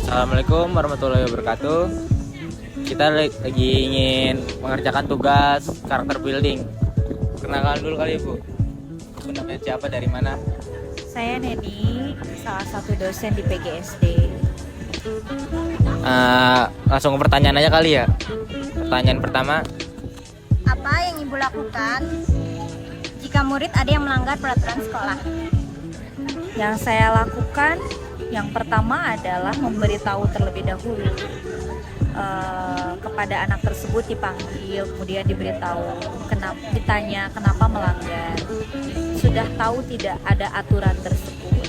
Assalamualaikum warahmatullahi wabarakatuh. Kita lagi ingin mengerjakan tugas karakter building. Perkenalkan dulu kali Ibu. Ibu namanya siapa, dari mana? Saya Neni, salah satu dosen di PGSD. Langsung ke pertanyaan aja kali ya. Pertanyaan pertama, Apa yang Ibu lakukan jika murid ada yang melanggar peraturan sekolah? Yang saya lakukan, yang pertama adalah memberitahu terlebih dahulu kepada anak tersebut, dipanggil, kemudian diberitahu, ditanya kenapa melanggar, sudah tahu tidak ada aturan tersebut,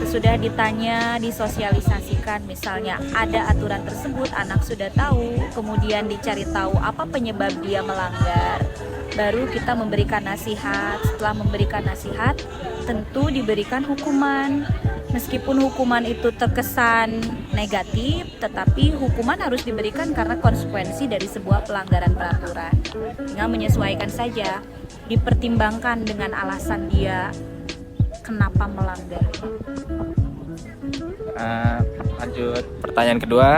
sudah ditanya, disosialisasikan, misalnya ada aturan tersebut, anak sudah tahu, kemudian dicari tahu apa penyebab dia melanggar, baru kita memberikan nasihat. Setelah memberikan nasihat, tentu diberikan hukuman. Meskipun hukuman itu terkesan negatif, tetapi hukuman harus diberikan karena konsekuensi dari sebuah pelanggaran peraturan. Tinggal menyesuaikan saja, dipertimbangkan dengan alasan dia kenapa melanggar. lanjut pertanyaan kedua,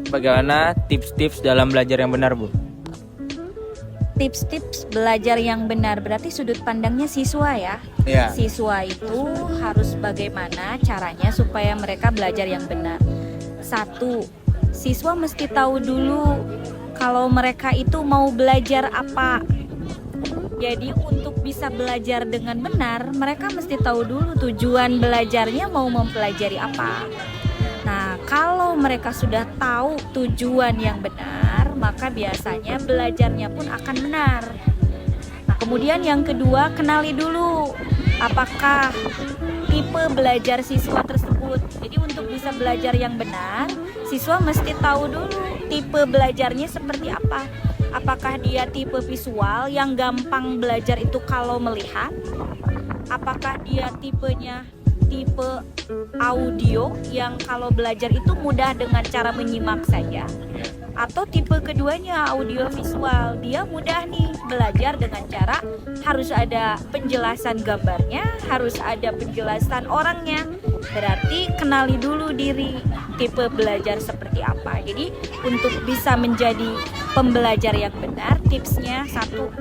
bagaimana tips-tips dalam belajar yang benar, Bu? Tips-tips belajar yang benar berarti sudut pandangnya siswa ya. Iya. Siswa itu harus bagaimana caranya supaya mereka belajar yang benar. Satu, siswa mesti tahu dulu kalau mereka itu mau belajar apa. Jadi untuk bisa belajar dengan benar, mereka mesti tahu dulu tujuan belajarnya mau mempelajari apa. Nah, kalau mereka sudah tahu tujuan yang benar, maka biasanya belajarnya pun akan benar. Nah, kemudian yang kedua, kenali dulu apakah tipe belajar siswa tersebut. Jadi untuk bisa belajar yang benar, siswa mesti tahu dulu tipe belajarnya seperti apa. Apakah dia tipe visual yang gampang belajar itu kalau melihat? Apakah dia tipenya tipe audio yang kalau belajar itu mudah dengan cara menyimak saja? Atau tipe keduanya audio visual, dia mudah nih belajar dengan cara harus ada penjelasan gambarnya, harus ada penjelasan orangnya. Berarti kenali dulu diri tipe belajar seperti apa. Jadi untuk bisa menjadi pembelajar yang benar, tipsnya satu,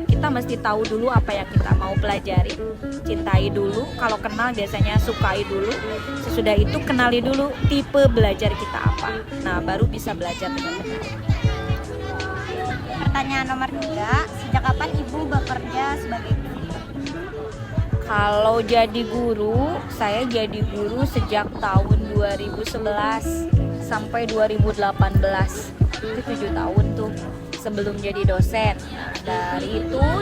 kita mesti tahu dulu apa yang kita mau pelajari, cintai dulu, kalau kenal biasanya sukai dulu, sesudah itu kenali dulu tipe belajar kita apa. Nah, baru bisa belajar dengan benar. Pertanyaan nomor 3, sejak kapan Ibu bekerja sebagai guru? Kalau jadi guru, saya jadi guru sejak tahun 2011 sampai 2018. Itu 7 tahun tuh sebelum jadi dosen. Nah,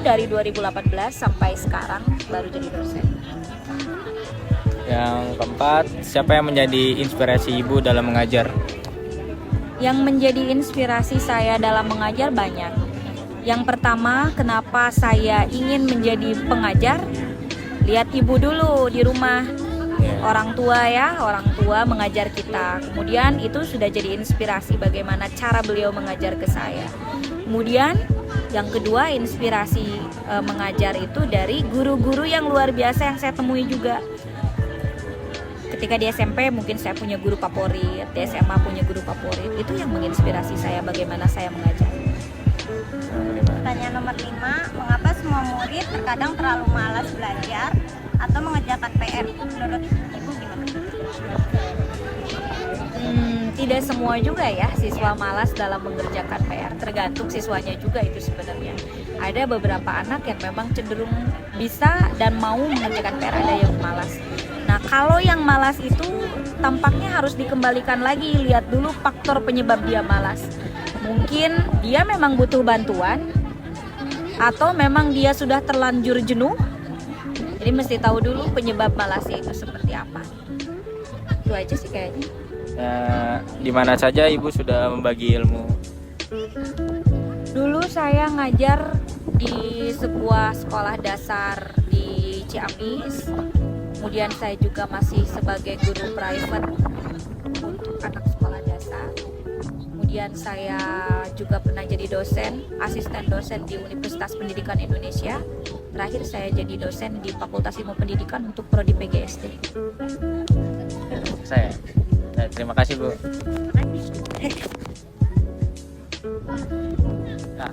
dari 2018 sampai sekarang baru jadi dosen. Yang keempat, siapa yang menjadi inspirasi Ibu dalam mengajar? Yang menjadi inspirasi saya dalam mengajar banyak. Yang pertama, kenapa saya ingin menjadi pengajar? Lihat ibu dulu di rumah, orang tua mengajar kita. Kemudian itu sudah jadi inspirasi bagaimana cara beliau mengajar ke saya. Kemudian yang kedua, inspirasi mengajar itu dari guru-guru yang luar biasa yang saya temui juga. Ketika di SMP mungkin saya punya guru favorit, di SMA punya guru favorit. Itu yang menginspirasi saya bagaimana saya mengajar. Pertanyaan nomor 5, mengapa semua murid terkadang terlalu malas belajar atau mengerjakan PR? Menurut Ibu gimana? Tidak semua juga ya siswa malas dalam mengerjakan PR, tergantung siswanya juga itu sebenarnya. Ada beberapa anak yang memang cenderung bisa dan mau mengerjakan PR, ada yang malas. Nah, kalau yang malas itu tampaknya harus dikembalikan lagi, lihat dulu faktor penyebab dia malas. Mungkin dia memang butuh bantuan atau memang dia sudah terlanjur jenuh. Jadi mesti tahu dulu penyebab malasnya itu seperti apa. Itu aja sih kayaknya. Di mana saja Ibu sudah membagi ilmu? Dulu saya ngajar di sebuah sekolah dasar di Ciamis. Kemudian saya juga masih sebagai guru private untuk anak sekolah dasar. kemudian saya juga pernah jadi dosen, asisten dosen di Universitas Pendidikan Indonesia. Terakhir saya jadi dosen di Fakultas Ilmu Pendidikan untuk prodi PGSD. Saya. Terima kasih Bu. Nah,